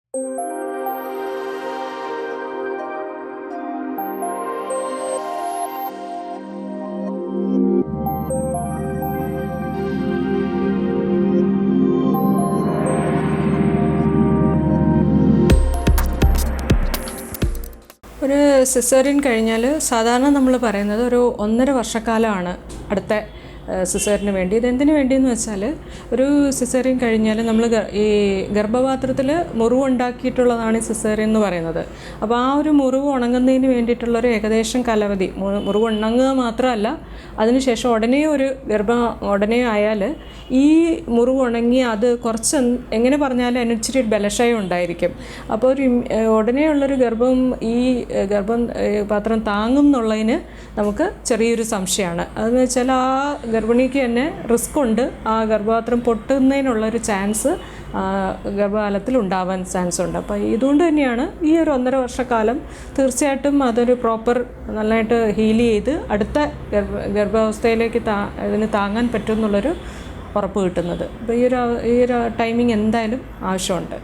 ഒരു സിസേറിയൻ കഴിഞ്ഞാൽ സാധാരണ നമ്മൾ പറയുന്നത് ഒരു 1.5 വർഷക്കാലമാണ് അടുത്ത സിസേറിന് വേണ്ടി. ഇതെന്തിനു വേണ്ടിയെന്ന് വെച്ചാൽ, ഒരു സിസേറിയൻ കഴിഞ്ഞാൽ നമ്മൾ ഈ ഗർഭപാത്രത്തിൽ മുറിവുണ്ടാക്കിയിട്ടുള്ളതാണ് ഈ സിസേറിയൻ എന്ന് പറയുന്നത്. അപ്പോൾ ആ ഒരു മുറിവ് ഉണങ്ങുന്നതിന് വേണ്ടിയിട്ടുള്ളൊരു ഏകദേശം കാലാവധി, മുറിവ് ഉണങ്ങുക മാത്രമല്ല, അതിനുശേഷം ഉടനെ ആയാൽ ഈ മുറിവ് ഉണങ്ങി അത് കുറച്ച് എങ്ങനെ പറഞ്ഞാലും അതിനിച്ചിരി ബലക്ഷയം ഉണ്ടായിരിക്കും. അപ്പോൾ ഉടനെയുള്ളൊരു ഗർഭപാത്രം താങ്ങും എന്നുള്ളതിന് നമുക്ക് ചെറിയൊരു സംശയമാണ്. അതെന്ന് വെച്ചാൽ ആ ഗർഭിണിക്ക് തന്നെ റിസ്ക് ഉണ്ട്. ആ ഗർഭപാത്രം പൊട്ടുന്നതിനുള്ളൊരു ചാൻസ് ഗർഭകാലത്തിൽ ഉണ്ടാവാൻ ചാൻസ് ഉണ്ട്. അപ്പോൾ ഇതുകൊണ്ട് തന്നെയാണ് ഈ ഒരു 1.5 വർഷക്കാലം തീർച്ചയായിട്ടും അതൊരു നന്നായിട്ട് ഹീൽ ചെയ്ത് അടുത്ത ഗർഭാവസ്ഥയിലേക്ക് ഇതിന് താങ്ങാൻ പറ്റും എന്നുള്ളൊരു ഉറപ്പ് കിട്ടുന്നത്. അപ്പോൾ ഈ ഒരു ടൈമിംഗ് എന്തായാലും ആവശ്യമുണ്ട്.